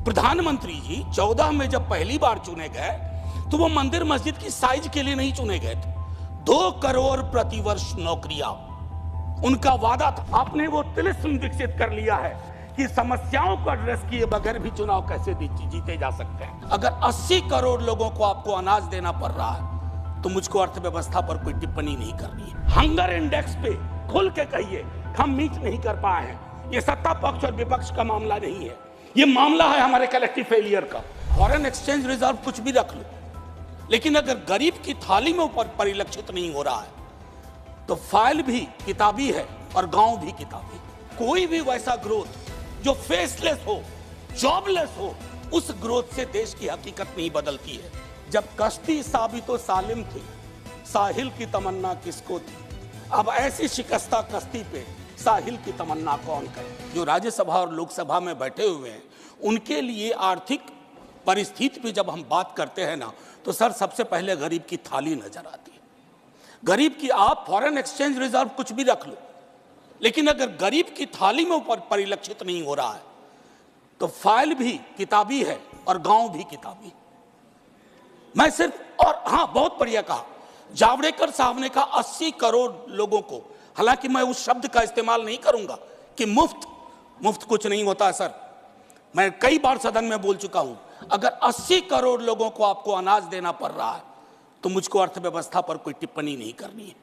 प्रधानमंत्री जी 14 में जब पहली बार चुने गए तो वो मंदिर मस्जिद की साइज के लिए नहीं चुने गए थे। 2 करोड़ प्रतिवर्ष नौकरियां उनका वादा था। आपने वो तिलिस्म विकसित कर लिया है कि समस्याओं को एड्रेस किए बगैर भी चुनाव कैसे जीते जा सकते हैं। अगर 80 करोड़ लोगों को आपको अनाज देना पड़ रहा है तो मुझको अर्थव्यवस्था पर कोई टिप्पणी नहीं करनी है। हंगर इंडेक्स पे खुल के कहिए हम मीट नहीं कर पाए हैं। ये सत्ता पक्ष और विपक्ष का मामला नहीं है, ये मामला है हमारे कलेक्टिव फेलियर का। फॉरेन एक्सचेंज रिजर्व कुछ भी रख लो, लेकिन अगर गरीब की थाली में ऊपर परिलक्षित नहीं हो रहा है तो फाइल भी किताबी है और गांव भी किताबी। कोई भी वैसा ग्रोथ जो फेसलेस हो, जॉबलेस हो, उस ग्रोथ से देश की हकीकत नहीं बदलती है। जब कश्ती साबितो सालिम थी, साहिल की तमन्ना किसको थी? अब ऐसी शिकस्ता कश्ती पे साहिल की तमन्ना कौन करे? जो राज्यसभा और लोकसभा में बैठे हुए हैं उनके लिए आर्थिक परिस्थिति पे जब हम बात करते हैं ना तो सर सबसे पहले गरीब की थाली नजर आती है। गरीब की, आप फॉरेन एक्सचेंज रिजर्व कुछ भी रख लो, लेकिन अगर गरीब की थाली में ऊपर परिलक्षित नहीं हो रहा है तो फाइल भी किताबी है और गांव भी किताबी। मैं सिर्फ, और हाँ बहुत बढ़िया कहा जावड़ेकर साहब ने कहा 80 करोड़ लोगों को, हालांकि मैं उस शब्द का इस्तेमाल नहीं करूंगा कि मुफ्त कुछ नहीं होता है सर। मैं कई बार सदन में बोल चुका हूं, अगर 80 करोड़ लोगों को आपको अनाज देना पड़ रहा है तो मुझको अर्थव्यवस्था पर कोई टिप्पणी नहीं करनी है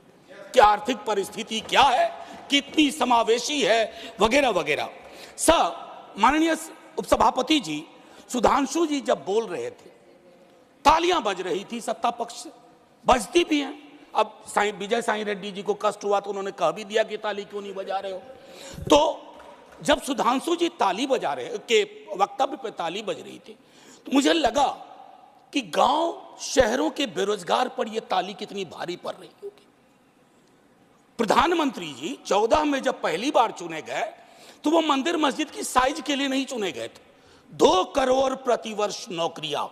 कि आर्थिक परिस्थिति क्या है, कितनी समावेशी है, वगैरह वगैरह। सर माननीय उपसभापति जी, सुधांशु जी जब बोल रहे थे तालियां बज रही थी सत्ता पक्ष से, बजती भी हैं। अब विजय साई रेड्डी जी को कष्ट हुआ तो उन्होंने कह भी दिया कि ताली क्यों नहीं बजा रहे हो। तो जब सुधांशु जी ताली बजा रहे के वक्तव्य पे ताली बज रही थी तो मुझे लगा कि गांव शहरों के बेरोजगार पर यह ताली कितनी भारी पड़ रही होगी। प्रधानमंत्री जी 14 में जब पहली बार चुने गए तो वो मंदिर मस्जिद की साइज के लिए नहीं चुने गए थे। 2 करोड़ प्रतिवर्ष नौकरियां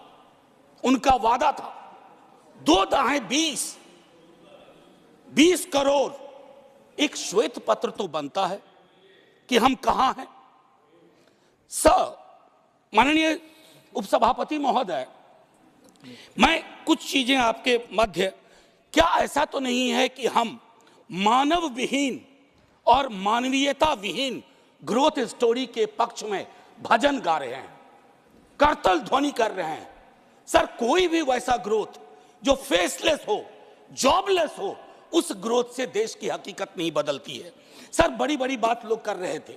उनका वादा था। 2 दाहें 20 करोड़। एक श्वेत पत्र तो बनता है कि हम कहां हैं। सर माननीय उपसभापति महोदय, मैं कुछ चीजें आपके मध्य, क्या ऐसा तो नहीं है कि हम मानव विहीन और मानवीयता विहीन ग्रोथ स्टोरी के पक्ष में भजन गा रहे हैं, करतल ध्वनि कर रहे हैं? सर कोई भी वैसा ग्रोथ जो फेसलेस हो, जॉबलेस हो, उस ग्रोथ से देश की हकीकत नहीं बदलती है। सर बड़ी बड़ी बात लोग कर रहे थे।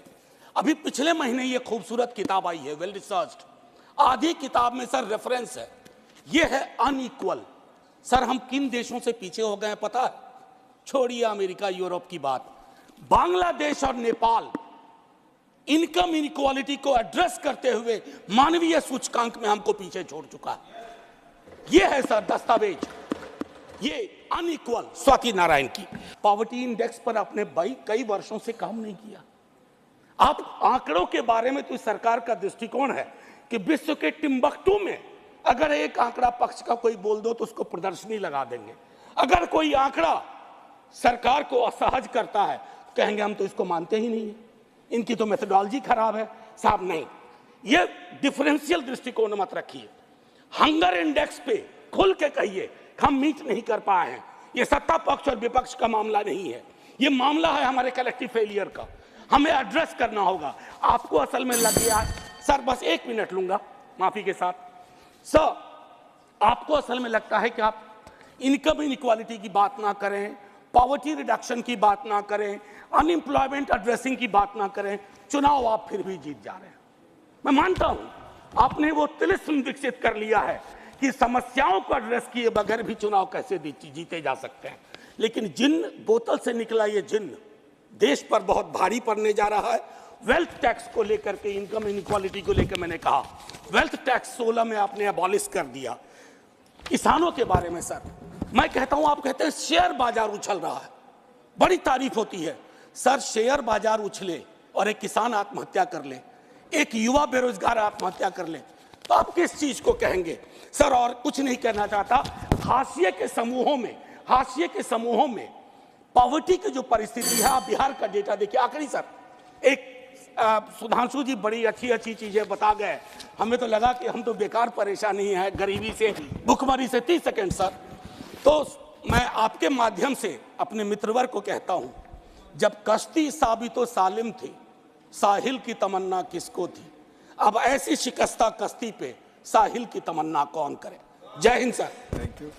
अभी पिछले महीने ये खूबसूरत किताब आई है, वेल रिसर्च्ड। आधी किताब में सर रेफरेंस है, ये है अनइक्वल। सर हम किन देशों से पीछे हो गए हैं पता है? छोड़िए अमेरिका यूरोप की बात, बांग्लादेश और नेपाल इनकम इनइक्वालिटी को एड्रेस करते हुए मानवीय सूचकांक में हमको पीछे छोड़ चुका है। ये है सर दस्तावेज, ये अनइक्वल स्वाति नारायण की। पॉवर्टी इंडेक्स पर आपने कई वर्षों से काम नहीं किया। आप आंकड़ों के बारे में तो सरकार का दृष्टिकोण है कि विश्व के टिम्बकटू में अगर एक आंकड़ा पक्ष का कोई बोल दो तो उसको प्रदर्शनी लगा देंगे। अगर कोई आंकड़ा सरकार को असहज करता है तो कहेंगे हम तो इसको मानते ही नहीं है, इनकी तो मेथोडोलॉजी खराब है। साहब नहीं, ये डिफरेंशियल दृष्टिकोण मत रखिए। हंगर इंडेक्स पे खुल के कहिए हम मीट नहीं कर पाए हैं। ये सत्ता पक्ष और विपक्ष का मामला नहीं है, ये मामला है हमारे कलेक्टिव फेलियर का। हमें एड्रेस करना होगा। आपको असल में लग गया, सर बस 1 मिनट लूंगा माफी के साथ। सर आपको असल में लगता है कि आप इनकम इनइक्वालिटी की बात ना करें, पॉवर्टी रिडक्शन की बात ना करें, अनएम्प्लॉयमेंट एड्रेसिंग की बात ना करें, चुनाव आप फिर भी जीत जा रहे हैं। मैं मानता हूं आपने वो तिलिस्म विकसित कर लिया है कि समस्याओं को एड्रेस किए बगैर भी चुनाव कैसे जीते जा सकते हैं। लेकिन जिन बोतल से निकला ये जिन देश पर बहुत भारी पड़ने जा रहा है। वेल्थ टैक्स को लेकर के, इनकम इनइक्वालिटी को लेकर मैंने कहा वेल्थ टैक्स 16 में आपने अबॉलिश कर दिया। किसानों के बारे में सर मैं कहता हूं, आप कहते हैं शेयर बाजार उछल रहा है, बड़ी तारीफ होती है। सर शेयर बाजार उछले और एक किसान आत्महत्या कर ले, एक युवा बेरोजगार आत्महत्या कर ले, तो आप किस चीज को कहेंगे? सर और कुछ नहीं कहना चाहता। हाशिए के समूहों में पॉवर्टी की जो परिस्थिति है, आप बिहार का डेटा देखिए। आखिरी सर एक सुधांशु जी बड़ी अच्छी अच्छी चीजें बता गए। हमें तो लगा कि हम तो बेकार परेशानी है गरीबी से, भुखमरी से। 30 सेकंड सर। तो मैं आपके माध्यम से अपने मित्रवर्ग को कहता हूं, जब कश्ती साबितो सालिम थी, साहिल की तमन्ना किसको थी? अब ऐसी शिकस्ता कश्ती पे साहिल की तमन्ना कौन करे? जय हिंद सर। Thank you.